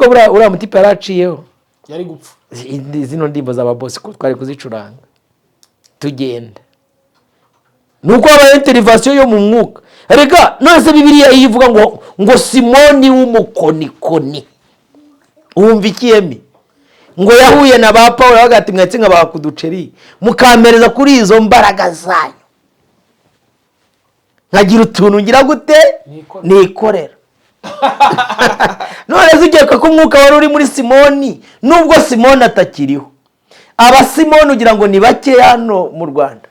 ko uriya mutipe yaraciyeho yari gupfa zino ndimbo z'aba boss ko twari kuzicuranga tugenda nuko aba intervention yo mu mwuka reka none Bibiliya yivuga ngo Simoni w'umukonikoni umva ikiyemi ngo yahuye na ba Paulo bagati mwatse nk'abakuduceri mukampereza kuri izo mbaraga zanyu nkagira utuntu ngira gute nikorera none zigeka ko umwuka wari uri muri Simoni nubwo Simoni atakiriho aba Simoni ugira ngo ni bake hano mu Rwanda.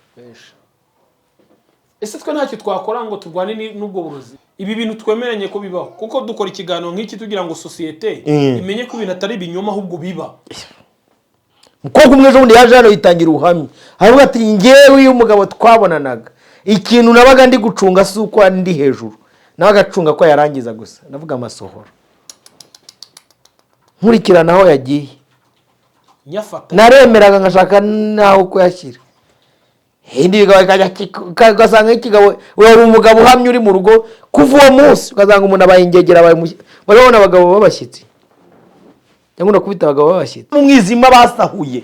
Ese twe ntacyo twakora ngo turwane n'ubwo burozi ibi bintu twemeranye ko bibaho kuko dukora ikiganiro nk'iki tugira ngo societe imenye ko ibintu atari ibinyoma ahubwo biba. Mukoko umwe ejo bundi yaje hano yitangira ubuhamya aravuga ati ngewe uyu mugabo twabonanaga ikintu nabaga ndi gucunga si uko ndi hejuru nawe agacunga ko yarangiza gusa ndavuga amasohoro nkurikirana aho yagiye nyafata naremeraga ngashaka naho ko yashyira hindi ugasanga ikigabo uri umugabo uhamye uri mu rugo kuva uwo munsi ugasanga umuntu abayingegera barabona abagabo babashyitsi cyangwa nakubita abagabo babashyitsi mu mwizima basahuye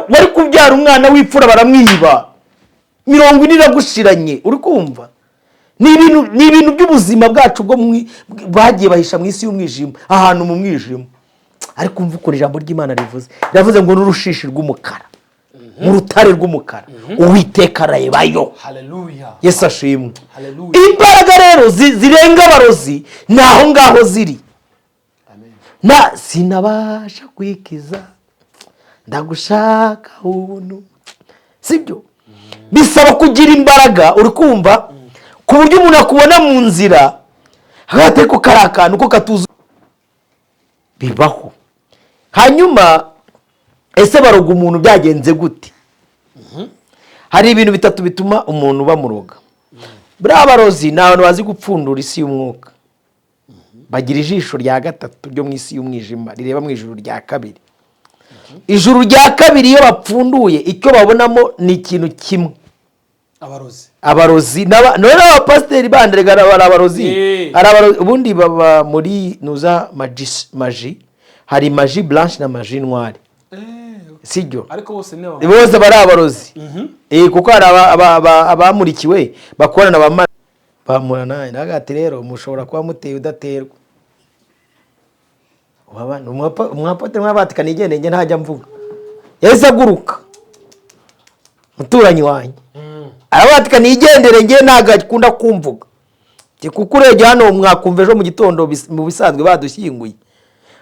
wari kubyara umwana w'ipfura baramwiba 40 iragushiranye uri kumva ni ibintu by'ubuzima bwacu bwo bagiye bahisha mu isi y'umwijima ahantu mu mwijima ariko umva uko ijambo ry'Imana rivuze ngo n'urushishi rw'umukara mu rutare rw'umukara Uwiteka arayebayo. Haleluya. Yesu ashimwe. Haleluya. Imbaraga rero zirenga abarozi naho ngaho ziri. Amen. Sinabasha kwikiza ndagushaka ubuntu sibyo bisaba kugira imbaraga uri kumva ku buryo umuntu akubona mu nzira hagati ko karakana uko katuzu bibaho hanyuma ese baroga umuntu byagenze gute hari ibintu bitatu bituma umuntu bamuroga bra barozi nabantu bazi gupfundura isi y'umwuka bagira ijisho rya gatatu ryo mu isi y'umwijima rireba mu ijuru rya kabiri ijuru rya kabiri iyo bapfunduye icyo babonamo ni ikintu kimwe abarozi none abapasiteri banderegara barabarozi ubundi baba muri nuza magi hari magi blanche na magi noire sijyo ariko bose bari abarozi kuko hari abamurikiwe bakorana bamurana nagati rero mushobora kuba muteye udaterwa umwapoteri mwabatikana igendenge ntajya mvuga yahise aguruka muturanyi wanjye arabatikana igendere nge ntago akunda kumvuga kuko urebye hano mwakumva ejo mu gitondo mu bisanzwe badushyinguye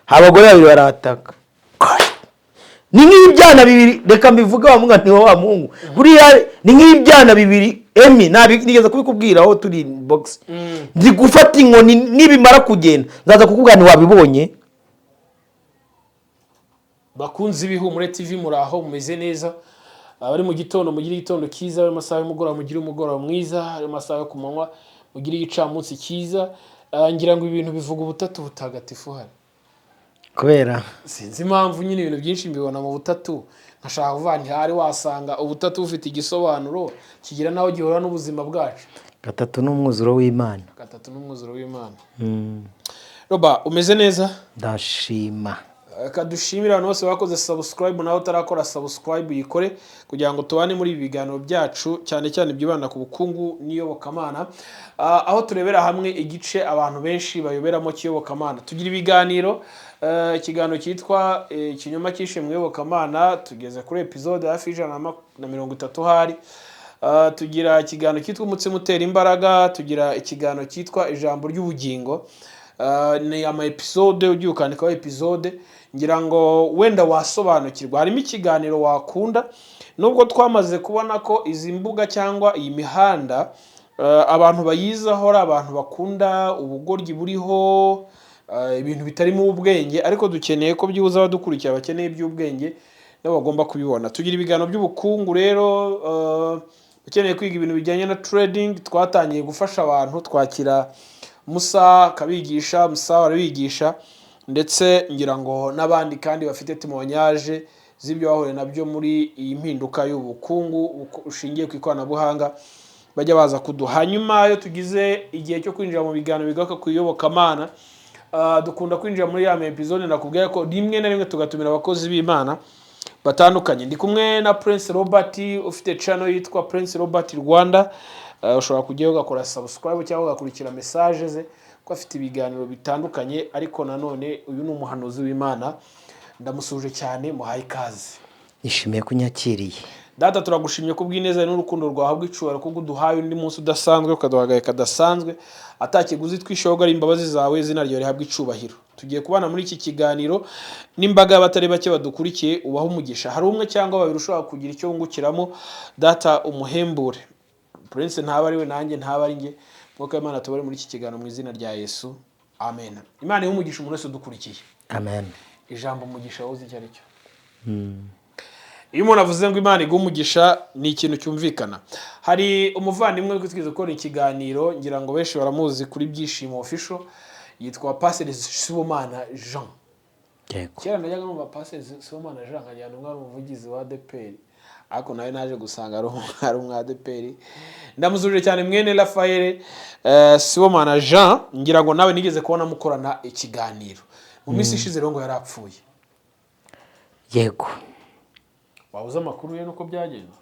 abagore babiri barataka ni nk'ibyana bibiri reka mbivuga wa mwana wa Mungu buriya ni nk'ibyana bibiri emi nigeze kubikubwira aho turi box ndi gufata inkoni nibimara kugenda nzaza kukubwira ni wabibonye. Bakunzi b'Ihumure TV muraho mumeze neza abari mu gitondo mugire igitondo kiza ari masaha y'umugoroba mugire umugoroba mwiza ari masaha yo kumanywa mugire igicamunsi kiza ngira ngo ibintu bivuga ubutatu butagatifu hari kubera sinzi impamvu nyine ibintu byinshi mbibona mu butatu nkashaka kuvana hari wasanga ubutatu bufite igisobanuro kigira naho gihora n'ubuzima bwacu. Gatatu n'umwuzuro w'Imana. Roba umeze neza ndashima kadushimira abantu bose bakoze subscribe naho utarakora subscribe yikore kugira ngo tubane muri ibi biganiro byacu cyane cyane byibanda ku bukungu n'iyobokamana aho turebera hamwe igice abantu benshi bayoberamo cy'iyobokamana tugira ibiganiro ikiganiro cyitwa ikinyoma cyishe mu iyobokamana tugeze kuri episode hafi 130 hari tugira ikiganiro cyitwa umutsima utera imbaraga tugira ikiganiro cyitwa ijambo ry'ubugingo ni ama episode ugiye ukandikaho episode ngira ngo wenda wasobanukirwa harimo ikiganiro wakunda nubwo twamaze kubona ko izi mbuga cyangwa iyi mihanda abantu bayizaho ari abantu bakunda ubugoryi buriho ibintu bitarimo ubwenge ariko dukeneye ko byibuza abadukurikira bakeneye iby'ubwenge nabo bagomba kubibona tugira ibiganiro by'ubukungu rero ukeneye kwiga ibintu bijyanye na trading twatangiye gufasha abantu twakira Musa kabigisha Musa warabigisha ndetse ngira ngo nabandi kandi bafite témoignage z'ibyo bahure nabyo muri iyi mpinduka y'ubukungu ushingiye ku ikoranabuhanga bajya baza kuduha hanyuma yo tugize igihe cyo kwinjira mu biganiro bigaka kuyobokamana dukunda kwinjira muri ya episode nakubwiye ko rimwe na rimwe tugatumira abakozi b'Imana batandukanye. Ndi kumwe na Prince Robert ufite channel yitwa Prince Robert Rwanda. Ushobora kujyayo ugakora subscribe cyangwa ugakurikira message ze ko afite ibiganiro bitandukanye, ariko nanone uyu ni umuhanuzi w'Imana. Ndamusuje cyane, muhaye ikaze. Nishimiye kunyakiriye. Data turagushimye ko bw'ineza n'urukundo rwahabwa icubaro ko guduhaye undi munsi udasanzwe ukaduhagaye kadasanzwe atakiguzi twishoga ari imbabazi zawe izina ryo rihabwa icubahiro. Tugiye kubana muri iki kiganiro n'imbaga y'abatari bake badukurikiye, ubaho umugisha. Hari umwe cyangwa babiri ushobora kugira icyo wungukiramo, data umuhembure. Prince ntaba ari we, nanjye ntaba ari nge, mwuka w'Imana tubare muri iki kiganiro mu izina rya Yesu, amen. Imana y'umugisha umuntu wese udukurikiye, amen. Ijambo umugisha wowe icyo ari cyo. Iyo umuntu avuze ngo Imana igumugisha ni ikintu cyumvikana. Hari umuvandimwe uri kutwiza gukora ikiganiro, ngira ngo benshi baramuzi kuri Byishimo Official, yitwa Pastor Sibomana Jean. Yego. Kera najyaga numva Pastor Sibomana Jean nkajyana umwe umuvugizi wa ADPR, ariko nawe naje gusanga ari umwa ADPR. Ndamuzurije cyane mwene Raphael Sibomana Jean, ngira ngo nawe nigeze kubona mukorana ikiganiro. Mu minsi ishize rero ngo yarapfuye. Yego. Wabuze amakuru ye nuko byagenze?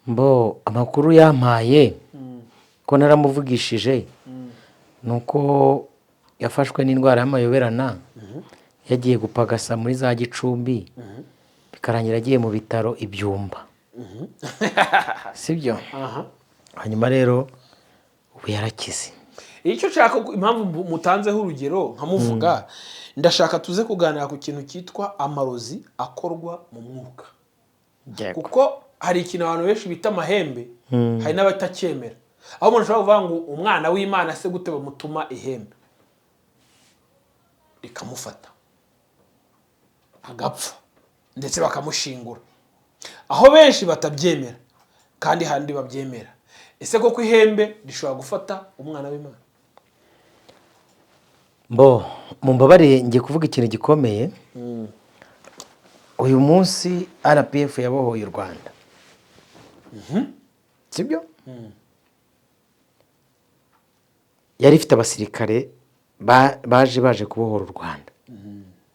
Mbo amakuru yampaye ko naramuvugishije nuko yafashwe n'indwara y'amayoberana, yagiye gupagasa muri za Gicumbi, bikarangira agiye mu bitaro Ibyumba. Sibyo? Hanyuma rero ubu yarakize. Icyo nshaka impamvu mutanzeho urugero nkamuvuga, ndashaka tuze kuganira ku kintu cyitwa amarozi akorwa mu mwuka. Kuko hari ikintu abantu benshi bita amahembe, hari n'abatacyemera. Aho umuntu ashobora kuvuga ngo umwana w'Imana se gute bamutuma ihembe rikamufata agapfa ndetse bakamushingura, aho benshi batabyemera kandi handi babyemera. Ese koko ihembe rishobora gufata umwana w'Imana? Mbo mumbabarire ngiye kuvuga ikintu gikomeye. Uyu munsi RPF yabohoye u Rwanda. Sibyo? Yari ifite abasirikare baje kubohora u Rwanda.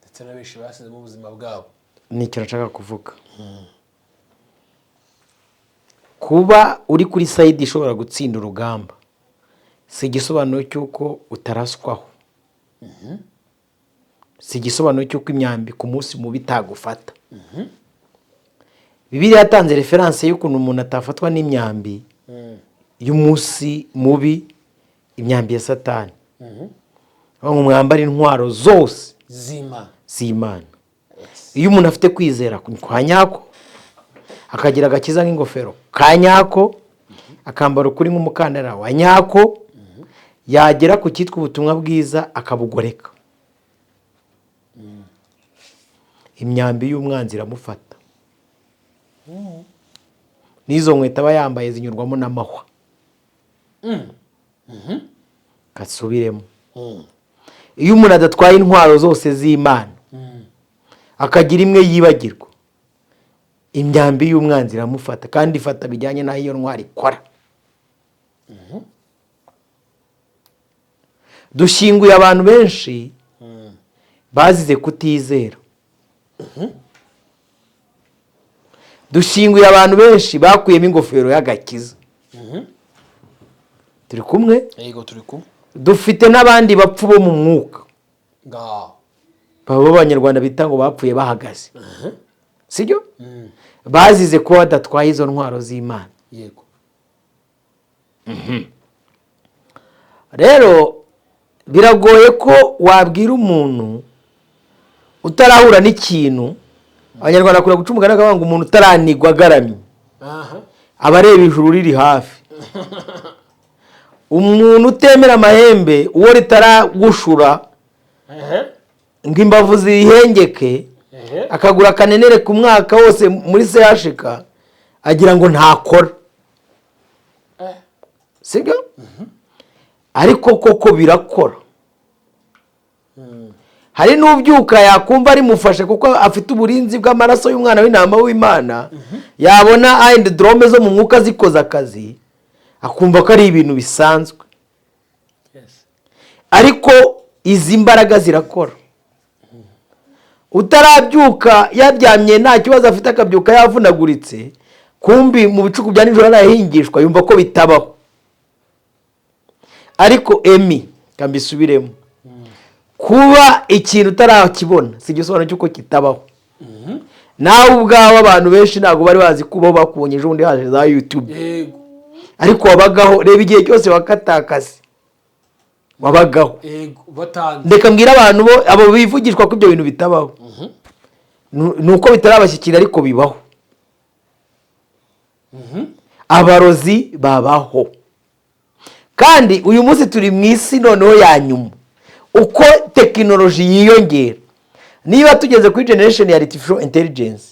Ndetse n'abenshi basize mu buzima bwabo. Ni icyo nshaka kuvuga. Kuba uri kuri side ishobora gutsinda urugamba si igisobanuro cy'uko utaraswaho. Si igisobanuro cy'uko imyambi ku munsi mubi itagufata. Bibiliya yatanze reference y'ukuntu umuntu atafatwa n'imyambi y'umunsi mubi, imyambi ya Satani. Aho mwambara intwaro zose z'Imana. Iyo umuntu afite kwizera kwa nyako, akagira agakiza nk'ingofero ka nyako, akambara ukuri nk'umukandara wa nyako, yagera ku cyitwa ubutumwa bwiza akabugoreka, imyambi y'umwanzi iramufata. N'izo nkweto aba yambaye zinyurwamo n'amahwa. Kasubiremo. Iyo umuntu adatwaye intwaro zose z'Imana, akagira imwe yibagirwa, imyambi y'umwanzi iramufata kandi ifata bijyanye n'aho iyo ntwari ikora. Dushinguye abantu benshi bazize kutizera. Dushinguye abantu benshi bakuyemo ingofero y'agakiza. Turi kumwe? Yego turi kumwe. Dufite n'abandi bapfu bo mu mwuka. Babo b'Abanyarwanda bita ngo bapfuye bahagaze. Sibyo? Bazize ko badatwaye izo ntwaro z'Imana. Yego. Rero biragoye ko wabwira umuntu utarahura n'ikintu. Abanyarwanda kura guca umugani akavuga ngo umuntu utaranigwa agaramye abareba ijuru riri hafi. Umuntu utemera amahembe uwo ritaragushura ngo imbavu zihengeke, akagura akanenere ku mwaka wose muri CHK, agira ngo ntakora. Sibyo? Ariko koko birakora. Hari n'ubyuka yakumva ari mufashe kuko afite uburinzi bw'amaraso y'umwana w'intama w'Imana, yabona and drome zo mu mwuka zikoza akazi, akumva ko ari ibintu bisanzwe. Ariko izi mbaraga zirakora. Utarabyuka yabyamye nta kibazo afite akabyuka yavunaguritse, kumbi mu bicuku bya nijoro arahingishwa yumva ko bitabaho. Ariko Emi kambisubiremo, kuba ikintu utarakibona si igisobanuro cy'uko kitabaho. Nawe ubwawe abantu benshi ntabwo bari bazi kubaho bakubonye ejo bundi haje za YouTube. Ariko wabagaho, reba igihe cyose wakatakaze wabagaho. Ndeka mbwira abantu bo abo bivugishwa ko ibyo bintu bitabaho, nuko bitarabashyikira ariko bibaho. Abarozi babaho, kandi uyu munsi turi mu isi noneho ya nyuma, uko tekinoloji yiyongera. Niba tugeze kuri generation ya artificial intelligence,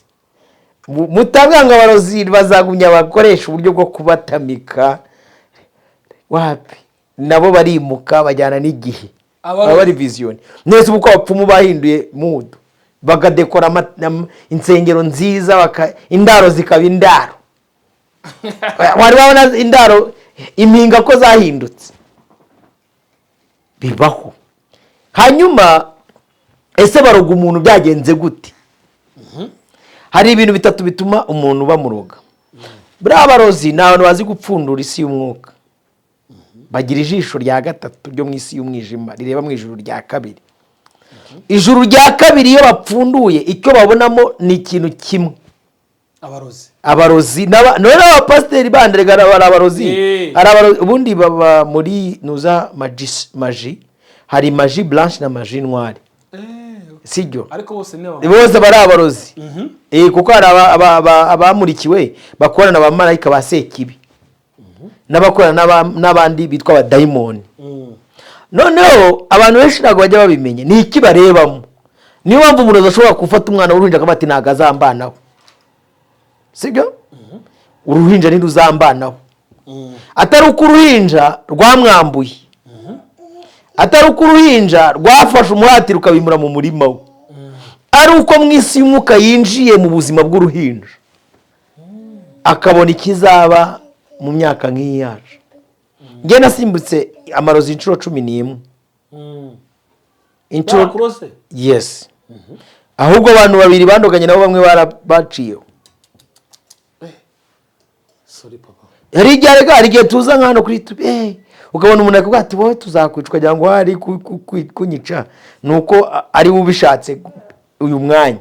mutabwa ngo abarozi bazagumya bakoresha uburyo bwo kubatamika, wapi nabo barimuka bajyana n'igihe. Abari vision nese uko abapfumu bahinduye mood, bagadekora insengero nziza, indaro zikaba indaro. Wari babona indaro impinga ko zahindutse, bibaho. Hanyuma ese baroga umuntu byagenze gute? Hari ibintu bitatu bituma umuntu bamuroga. Buriya abarozi ni abantu bazi gupfundura isi y'umwuka, bagira ijisho rya gatatu ryo mu isi y'umwijima rireba mu ijuru rya kabiri. Ijuru rya kabiri iyo bapfunduye icyo babonamo ni ikintu kimwe. Abarozi none abapasiteri bandega ari abarozi. Ubundi baba muri nuza magi, hari magi blanche na magi noire. Sibyo? Ariko bose bari abarozi. Kuko hari abamurikiwe bakorana n'abamarayika ba Sekibi, n'abakorana n'abandi bitwa abadayimoni. Noneho abantu benshi ntabwo bajya babimenye ni iki barebamo. Niyo mpamvu umurozi ashobora gufata umwana w'uruhinja akamati ntago azambanaho. Sibyo? Uruhinja ntiruzambanaho. Atari uko uruhinja rwamwambuye, atari uko uruhinja rwafashe umuhati rukabimura mu murima we, ari uko mu isi y'umwuka yinjiye mu buzima bw'uruhinja akabona ikizaba mu myaka nk'iyi yacu. Nge nasimbutse amarozi inshuro 11. Inshuro yes. Ahubwo abantu babiri bandoganye nabo bamwe barabaciyeho. Sorry papa. Hari igihe tuza nkano kuri ukabona umuntu akavuga ati wowe tuzakwicwa cyangwa ngo hari kunyica, nuko ari ubishatse uyu mwanya.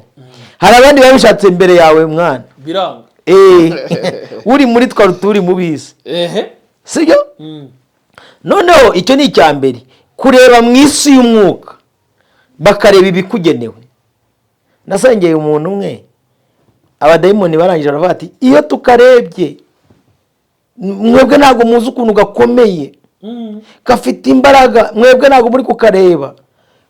Hari abandi babishatse imbere yawe mwana biranga. Uri muri twa ruturi mubisi. Sibyo? Noneho icyo ni icyambere, kureba mu isi y'umwuka bakareba ibikugenewe. Nasengeye umuntu umwe, abadayimoni barangije baravuga ati iyo tukarebye mwebwe ntago muzi ukuntu gakomeye, gafite imbaraga, mwebwe ntago muri kukareba,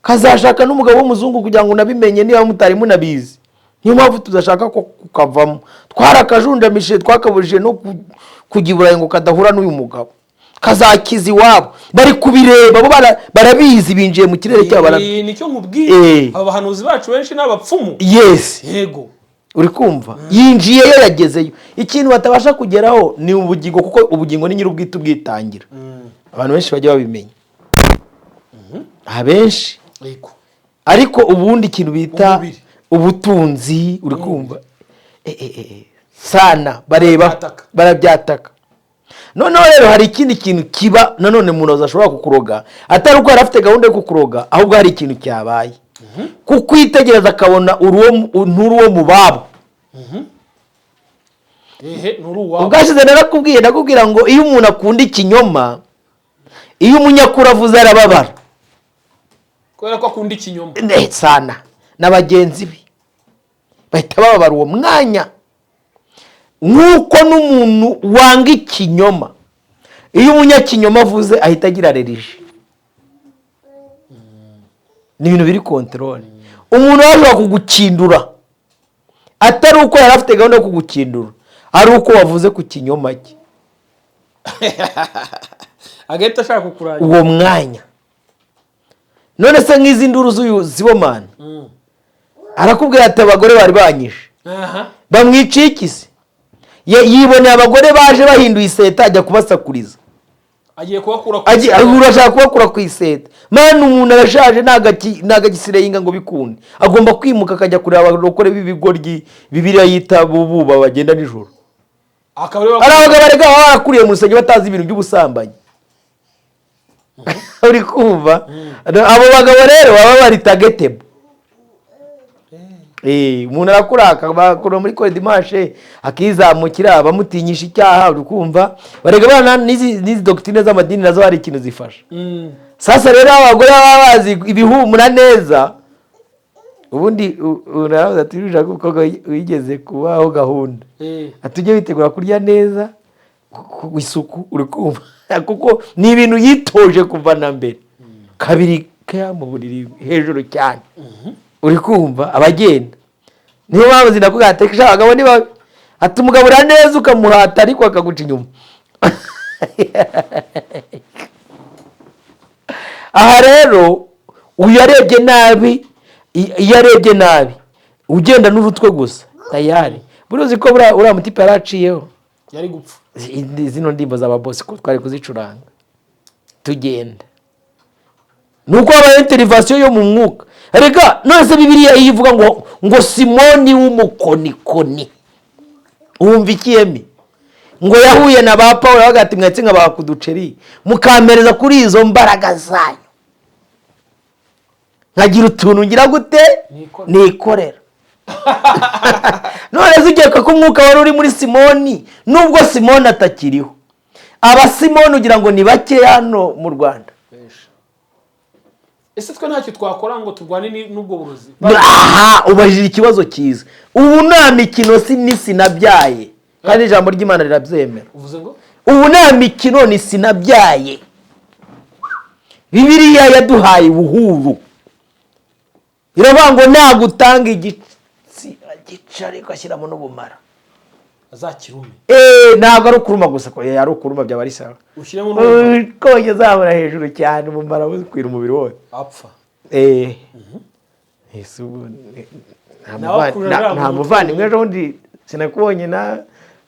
kazashaka n'umugabo w'umuzungu kugira ngo nabimenye niba mutari munabizi. Niyo mpamvu tudashaka ko kukavamo. Twarakajundamishije twakabujije no kugiburaye ngo kadahura n'uyu mugabo, kazakiza iwabo. Bari kubireba bo barabizi, binjiye mu kirere cyabo. Nicyo nkubwiye, aba bahanuzi bacu benshi n'abapfumu. Yes, yego, uri kumva. Yinjiyeyo yagezeyo. Ikintu batabasha kugeraho ni ubugingo, kuko ubugingo ni nyir'ubwite ubwitangira. Abantu benshi bajya babimenya, abenshi. Ariko ubundi ikintu bita ubutunzi, uri kumva, sana barabyataka. Noneho rero hari ikindi kintu kiba nanone umuntu ashobora kukuroga, atari uko arafite gahunda yo kukuroga, ahubwo hari ikintu cyabaye. Kukwitegereza akabona nturuwo mu babo. Ubwashize nakubwira ngo iyo umuntu akunda ikinyoma, iyo umunyakuri avuze arababara, kubera ko akunda ikinyoma sana, n'abagenzi be bahita bababara uwo mwanya. Nk'uko n'umuntu wanga ikinyoma, iyo umunyakinyoma avuze ahita agira religion. Ni ibintu biri control. Umuntu ashobora kugukindura atari uko yari afite gahunda yo kugukindura, ari uko wavuze ku kinyoma cye, agahita ashaka kukuranya uwo mwanya. None se nk'izi nduru zibomana, arakubwira ati abagore bari banyishe, bamwicikize, yiboneye abagore baje bahinduye iseta ajya kubasakuriza. agiye kubakura urashaka kubakura ku iseta mani umuntu arashaje nagagisireyinga ngo bikunde agomba kwimuka akajya kureba abagore b'ibigoryi Bibiliya yita bububa bagenda nijoro ari abagabo barega baba barakuriye mu rusengero batazi ibintu by'ubusambanyi uri kumva abo bagabo rero baba bari tagetable umuntu arakuraka bakura muri kode dimanche akizamukira bamutinyisha icyaha uri kumva barega bana n'izi doctrine z'amadini nazo hari ikintu zifasha sasa rero abagore baba bazi ibihumura neza ubundi uraza turija kuko wigeze kubaho gahunda atujye bitegura kurya neza ku isuku uri kumva kuko ni ibintu yitoje kuva na mbere kabiri kaya mu buriri hejuru cyane uri kumva abagenda niyo mpamvu zinakubwira ati shaka abagabo niba ati umugabura neza ukamuhata ariko akaguca inyuma aha rero uyu yarebye nabi iyo arebye nabi ugenda n'urutwe gusa tayari buruzi ko uriya mutipe yaraciyeho yari gupfa zino ndimbo z'ababosi ko twari kuzicuranga tugenda nuko habaye interivasiyo yo mu mwuka rega none Bibiliya ivuga ngo Simoni w'umukonikoni wumva ikiyemi ngo yahuye na ba Pawulo bagati mwetse nk'aba kuduceri mukampereza kuri izo mbaraga zanyu nkagira utuntu ngira gute nikorera none zigeka ko umwuka wari uri muri Simoni nubwo Simoni atakiriho aba Simoni ugira ngo ni bake hano mu Rwanda ese twe ntacyo twakora ngo turwane n'ubwo burozi ubajije ikibazo cyiza ubu nta mikino sinabyaye kandi ijambo ry'Imana rirabyemera uvuze ngo ubu nta mikino ni sinabyaye Bibiliya yaduhaye ubuhuru iravuga ngo nagutanga igice ariko ashyiramo n'ubumara azakirume ntabwo ari ukuruma gusa ko yari ukuruma byaba ari sawa ushyiremo n'ubumara konye zamura hejuru cyane umumara ukwira umubiri wose apfa nta muvandimwe ejo bundi sinakubonye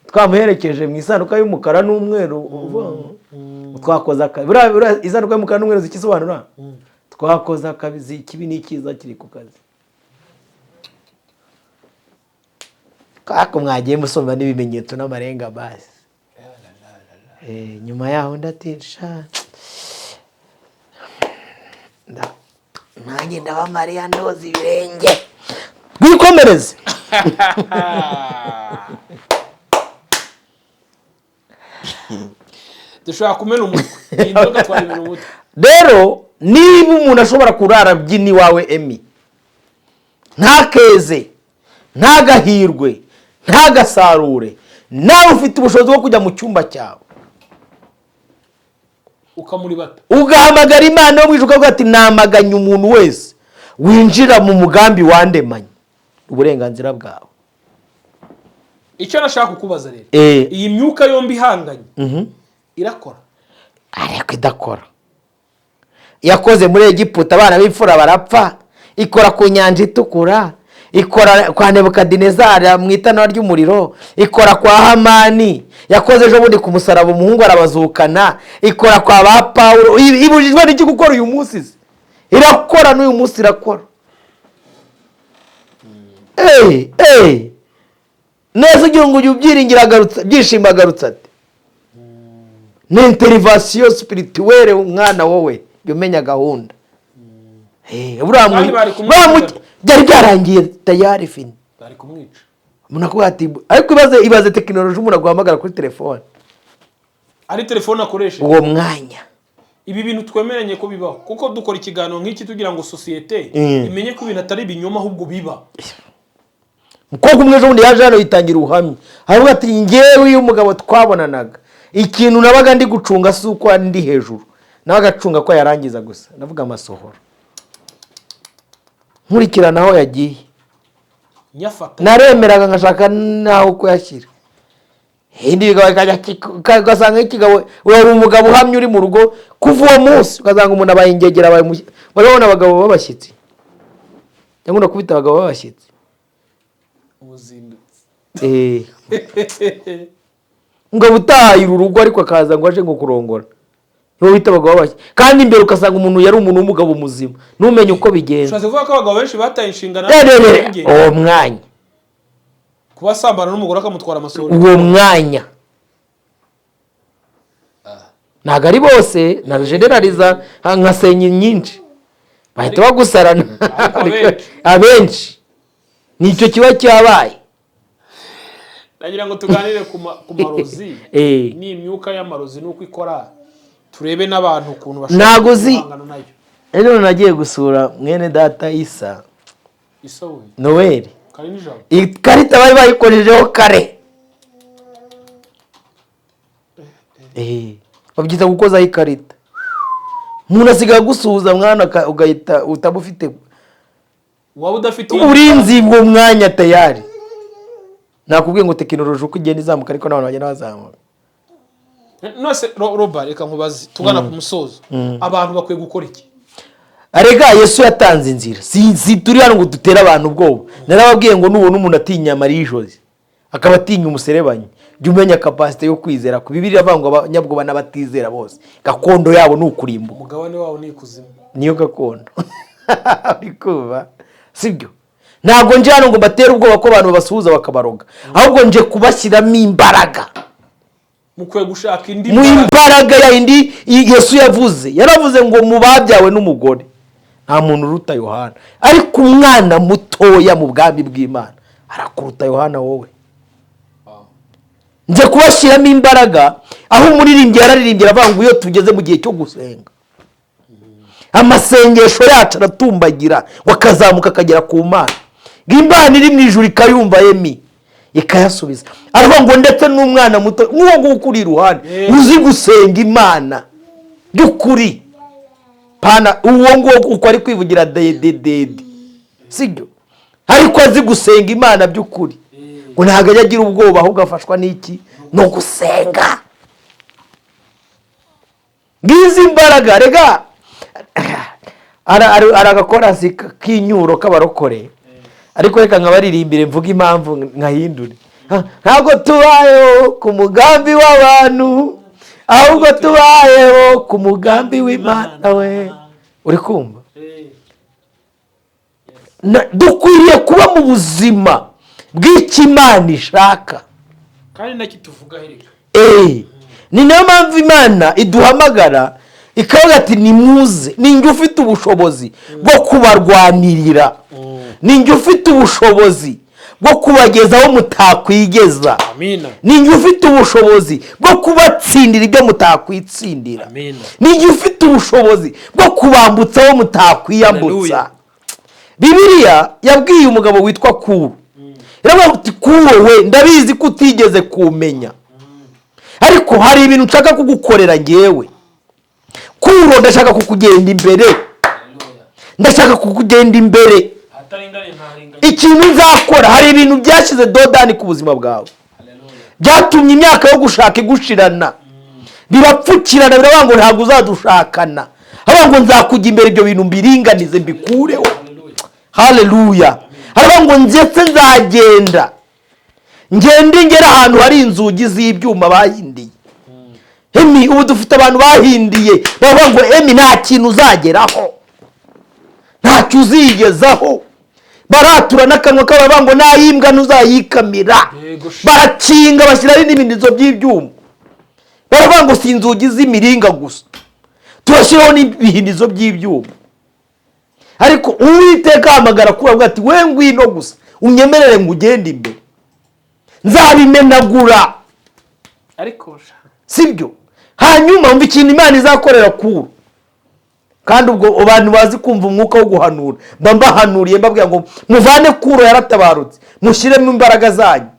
twamuherekeje mu isanduka y'umukara n'umweru twakoze akazi isanduka y'umukara n'umweru zikisobanura twakoze akazi ikibi n'ikiza kiri ku kazi kako mwagiye musomba n'ibimenyetso n'amarenga basi nyuma yaho ndatisha nanjye ndaba Mariya ndoza ibirenge bikomereze dushobora kumena umutwe inzoga twayimena umutwe rero niba umuntu ashobora kurara byini iwawe Emi ntakeze ntagahirwe ntagasarure nawe ufite ubushobozi bwo kujya mu cyumba cyawe ukamuribata ugahamagara Imana yo mwijuru ukavuga ati namaganye umuntu wese winjira mu mugambi wandemanye uburenganzira bwawe icyo nashaka kukubaza rero iyi myuka yombi ihanganye irakora ariko idakora yakoze muri Egiputa abana b'imfura barapfa ikora ku nyanja itukura ikora kwa Nebukadinezari mu itanura ry'umuriro ikora kwa Hamani yakoze ejo bundi ku musaraba umuhungu arabazukana ikora kwa ba Pawulo ibujijwe n'iki gukora uyu munsi irakora n'uyu munsi irakora neza ugira ngo ubyiringira agarutse byishima agarutse ati ni interivasiyo spirituelle umwana wowe umenya gahunda byari byarangiye tayari fini bari kumwica umuntu ati ariko ibaze tekinoloji umuntu aguhamagara kuri telefone ari telefone akoresheje uwo mwanya ibi bintu twemeranye ko bibaho kuko dukora ikiganiro nk'iki tugira ngo sosiyete imenye ko ibintu atari ibinyoma ahubwo biba umukobwa umwe ejo bundi yaje hano yitangira ubuhamya aravuga ati ngewe uyu mugabo twabonanaga ikintu nabaga ndi gucunga si uko ndi hejuru nawe agacunga ko yarangiza gusa ndavuga amasohoro nkurikirana aho yagiye naremeraga ngashaka naho kuyashyira hindi bigabo ugasanga ikigabo wari umugabo uhamye uri mu rugo kuva uwo munsi ugasanga umuntu abaye ingegera barabona abagabo b'abashyitsi cyangwa unakubita abagabo b'abashyitsi ngo butahaye uru rugo ariko akaza ngo aje ngo kurongora niwo wita abagabo bashya, kandi imbere ukasanga umuntu yari umuntu w'umugabo muzima ntumenye uko bigenza. ushatse kuvuga ko abagabo benshi bataye inshingano uwo mwanya kuba asambana n'umugore akamutwara amasohoro, uwo mwanya ntabwo ari bose, na generaliza nka senyi nyinshi bahita bagusarana abenshi, nicyo kiba cyabaye. nagira ngo tuganire ku marozi n'imyuka y'amarozi nuko ikora, turebe n'abantu ukuntu bashaka guhangana nayo. Rero nagiye gusura mwene data Isa Noel, ikarita bari bayikoreshejeho kare, babyita gukozaho ikarita. Umuntu asigaye gusuhuza mwana ugahita utaba ufite waba udafite uburinzi bwo mwanya tayari. Nakubwiye ngo tekinoloji uko igenda izamuka ariko n'abantu bagenda bazamuka. Nose Roba, reka nkubaze tugana ku musozo, abantu bakwiye gukora iki? Arega Yesu yatanze inzira, si turi hano ngo dutere abantu ubwoba. Narababwiye ngo nubona umuntu atinya Marijozi akaba atinya umuserebanyi, jya umenya capacity yo kwizera. Ku Bibiliya avuga ngo abanyabwoba n'abatizera bose gakondo yabo ni ukurimbuka, umugabane wabo ni ikuzimu, niyo gakondo. Bikuba sibyo? Ntabwo nje hano ngo batere ubwoba ko abantu babasuhuza bakabaroga, ahubwo nje kubashyiramo imbaraga. mukwiye gushaka indi imbaraga ya indi Yesu yavuze. Yaravuze ngo mubabyawe n'umugore nta muntu uruta Yohana, ariko umwana mutoya mu bwami bw'Imana arakuruta Yohana wowe. Nje kubashyiramo imbaraga, aho umuririmbyi yararirimbye avuga ngo iyo tugeze mu gihe cyo gusenga amasengesho yacu aratumbagira wakazamuka akagera ku Mana, Imana iri mu ijuru ikayumva ikayasubiza. Aravuga ngo ndetse n'umwana muto nk'uwo nguwo ukuri iruhande uzi gusenga Imana by'ukuri, pana uwo nguwo uko ari kwivugira dededede sibyo, ariko azi gusenga Imana by'ukuri ngo ntabwo ajya agira ubwoba, ahubwo afashwa n'iki? No gusenga. Ngizi imbaraga rega aragakorasi k'inyuro k'abarokore, ariko reka nkabaririmbire mvuga impamvu nkahindure. Ntabwo tubayeho ku mugambi w'abantu, ahubwo tubayeho ku mugambi w'Imana we. Uri kumva? Dukwiriye kuba mu buzima bw'icyo Imana ishaka, kandi nacyo tuvuga hereka. Ni nayo mpamvu Imana iduhamagara ikavuga ati nimuze, ninjye ufite ubushobozi bwo kubarwanirira, ninjye ufite ubushobozi bwo kubagezaho mutakwigeza, ninjye ufite ubushobozi bwo kubatsindira ibyo mutakwitsindira, ninjye ufite ubushobozi bwo kubambutsaho mutakwiyambutsa. Bibiliya yabwiye umugabo witwa Kuro, iravuga ati Kuro we ndabizi ko utigeze kumenya, ariko hari ibintu nshaka kugukorera ngewe. Kuro ndashaka kukugenda imbere, ndashaka kukugenda imbere. Ikintu nzakora, hari ibintu byashyize dodani ku buzima bwawe, byatumye imyaka yo gushaka igushirana, birapfukirana, biravuga ngo ntabwo uzadushakana, aravuga ngo nzakujya imbere, ibyo bintu mbiringanize mbikureho. Haleluya. Aravuga ngo ndetse nzagenda ngende ngera ahantu hari inzugi z'ibyuma bahindiye. Ubu dufite abantu bahindiye bavuga ngo nta kintu uzageraho, ntacyo uzigezaho, baratura n'akanwa kabo bavuga ngo nayimbwa ntuzayikamira, barakinga bashyiraho n'ibindizo by'ibyuma, baravuga ngo si inzugi z'imiringa gusa, turashyiraho n'ibihindizo by'ibyuma. Ariko Uwiteka ahamagara Kuro avuga ati we ngwino gusa unyemerere ngo ugende imbere, nzabimenagura. Ariko sibyo? Hanyuma umva ikintu Imana izakorera Kuro, kandi ubwo abantu bazi kumva umwuka wo guhanura mbahanuriye mbabwira ngo muvane Kuro yaratabarutse mushyiremo imbaraga zanyu.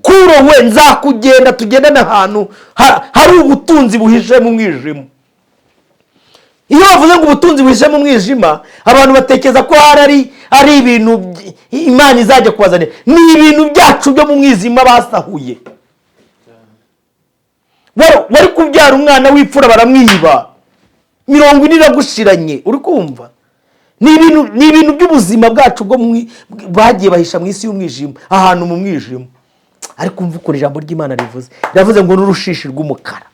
Kuro we nzakugenda tugendane ahantu hari ubutunzi buhishe mu mwijima. Iyo bavuze ngo ubutunzi buhishe mu mwijima, abantu batekereza ko ari ibintu Imana izajya kubazanira. Ni ibintu byacu byo mu mwijima basahuye. Wari kubyara umwana w'ipfura baramwiba, 40 iragushiranye. Uri kumva? Ni ibintu by'ubuzima bwacu bwo bagiye bahisha mu isi y'umwijima, ahantu mu mwijima. Ariko umva uko ijambo ry'Imana rivuze, riravuze ngo n'urushishi rw'umukara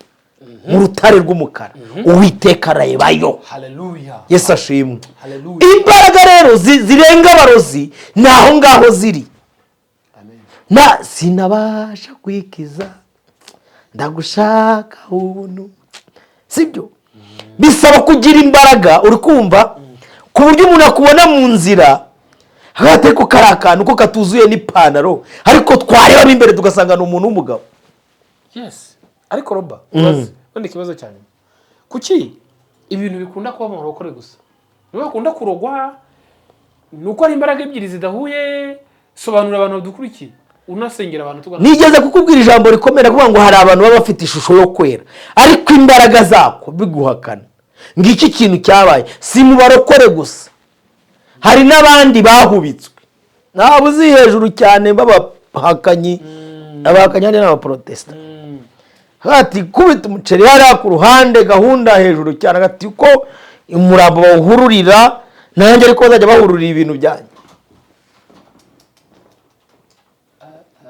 mu rutare rw'umukara uwiteka arayebayo. Haleluya. Yesu ashimwe. Haleluya. Imbaraga rero zirenga abarozi ni aho ngaho ziri. Amen. Sinabasha kwikiza ndagushaka ubuntu, sibyo? Bisaba kugira imbaraga, uri kumva, ku buryo umuntu akubona mu nzira hagati ko kari akantu ko katuzuye n'ipantaro, ariko twareba imbere tugasanga ni umuntu w'umugabo. Yes. Ariko Roba, ubundi ikibazo cyane, kuki ibintu bikunda kuba mu rokore gusa? Niba bakunda kurogwa, nuko ari imbaraga ebyiri zidahuye. Sobanura abantu badukurikiye, unasengera abantu tugana. Nigeze kukubwira ijambo rikomera kuvuga ngo hari abantu baba bafite ishusho yo kwera, ariko imbaraga zako biguhakana. Ngiki kintu cyabaye, si mu barokore gusa, hari n'abandi bahubitswe, ntabwo uzi hejuru cyane b'abahakanyi. Abahakanyi hari n'abaprotesta. Hati kubita umuceri hariya ku ruhande, gahunda hejuru cyane, agati ko umurambo bawuhururira, nanjye ariko bazajya bahururira ibintu byanjye.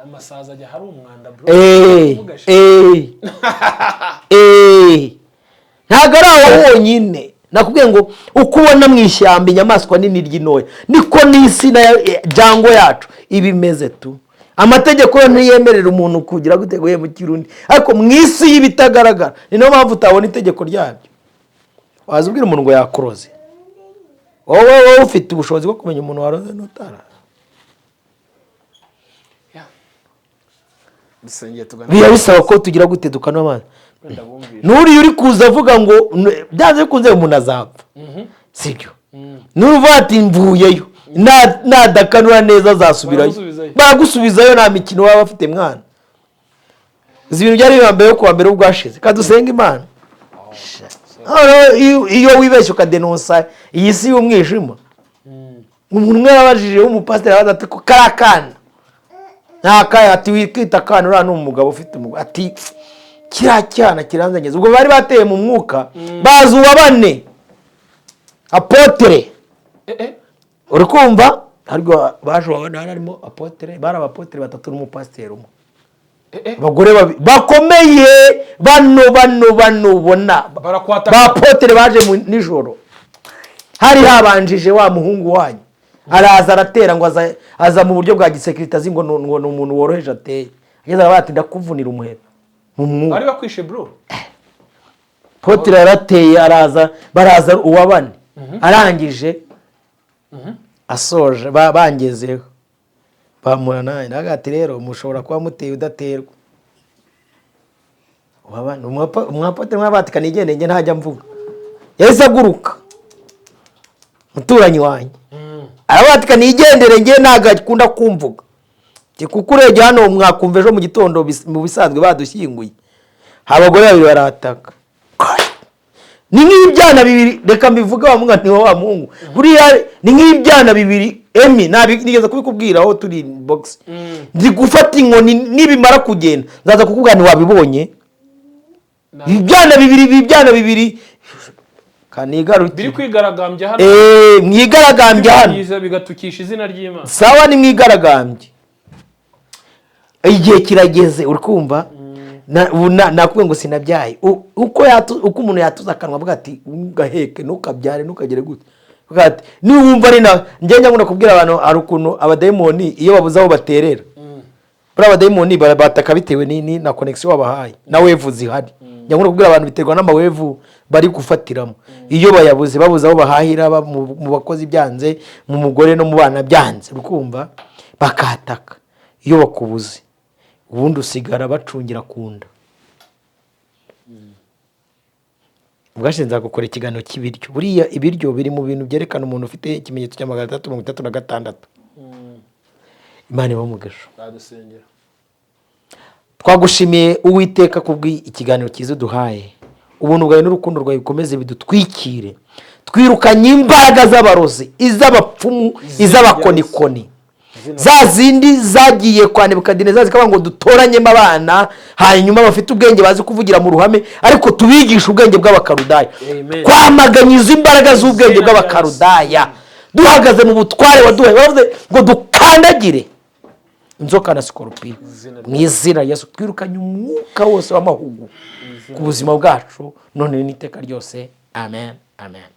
Amasaza ajya hari umwanda bro. Ntabwo ari aho honyine. Nakubwiye ngo uko ubona mu ishyamba inyamaswa nini ry'intoya, niko n'isi na jango yacu ibimeze tu. Amategeko yo ntiyemerera umuntu kugira guteguye mu kirundi, ariko mu isi y'ibitagaragara ni nayo mpamvu utabona itegeko ryabyo. Wazubwira umuntu ngo yakoroze, wowe ufite ubushobozi bwo kumenya umuntu waroze n'utara. Biya bisaba ko tugira gute dukana amazi. Nuri uri kuza avuga ngo byanze bikunze umuntu azapfa, sibyo? Nuruva ati mvuyeyo, nadakanura neza azasubirayo, bagusubizayo nta mikino baba bafite mwana. Izi bintu byari bibambaye ko mbere ubwashize kadusenga Imana. Iyo wibeshye ukadenonsa iyi si y'umwijima, umuntu umwe yabajije w'umupasiteri abaza ati ko karakana nakaya, ati wikita kana ura n'umugabo ufite umugabo, ati kiriya cyana kiranzanyeza. Ubwo bari bateye mu mwuka, bazi uwabane apotere. Uri kumva, ariko baje wabana harimo apotere, bari abapotere batatu n'umupasiteri umwe. Abagore bakomeye bano bona ba apotere baje nijoro. Hari habanjije wa muhungu wanyu, araza aratera ngo aza mu buryo bwa gisekirite, azi ngo ni umuntu woroheje ateye. Ageze bati ndakuvunira umuheto mu mwuka. Bari bakwishe bro. Potere yarateye, baraza uwabane. Arangije asoje bangezeho bamuranaye nagati rero mushobora kuba muteye udaterwa. Uwabane umwapotere mwabatika nigendenge ntajya mvuga, yahise aguruka muturanyi wanjye arabatika nigendere nge ntago akunda kumvuga, kuko urebye hano mwakumva ejo mu gitondo mu bisanzwe badushyinguye abagore babiri barataka. Ni nk'ibyana bibiri, reka mbivuga wa mwana wa Mungu, buriya ni nk'ibyana bibiri. Emi nigeze kubikubwira aho turi box, ndi gufata inkoni nibimara kugenda ndaza kukubwira ni wabibonye. Ibyana bibiri kanigaruki biri kwigaragambya hano. Mwigaragambya hano bigatukisha izina ry'Imana. Sawa, ni mwigaragambye. Igihe kirageze, uri kumva, nakubwiye ngo sinabyaye. Uko umuntu yatuza akanwa avuga ati ugaheke ntukabyare ntukagere gute, ati niwumva ari nawe. Njye njya kubwira abantu hari ukuntu abadayimoni iyo babuze aho baterera, buriya abadayimoni bataka bitewe na connection wabahaye na wevu zihari. Njya kubwira abantu biterwa n'amawevu bari gufatiramo. Iyo bayabuze babuze aho bahahira, mu bakozi byanze, mu mugore no mu bana byanze, ukumva bakataka. Iyo bakubuze ubundi usigara bacungira kunda. Ubwashinza gukora ikiganiro cy'ibiryo. Buriya ibiryo biri mu bintu byerekana umuntu ufite ikimenyetso cya 336. Imana ibamugasho. Badusengera. Twagushimiye Uwiteka kubw'ikiganiro cyiza duhaye. Ubuntu bwawe n'urukundo rwawe bikomeze bidutwikire. Twirukanye imbaraga z'abarozi, iz'abapfumu, iz'abakonikoni. Za zindi zagiye kwa Nebukadineza zikavuga ngo dutoranyemo abana hanyuma bafite ubwenge bazi kuvugira mu ruhame, ariko tubigisha ubwenge bw'abakarudaya. Twamaganyiza imbaraga z'ubwenge bw'abakarudaya, duhagaze mu butware waduhaye. Bavuze ngo dukandagire inzoka na sikoropiyo mu izina rya Yesu twirukanye umwuka wose w'amahugu ku buzima bwacu none n'iteka ryose amen amen.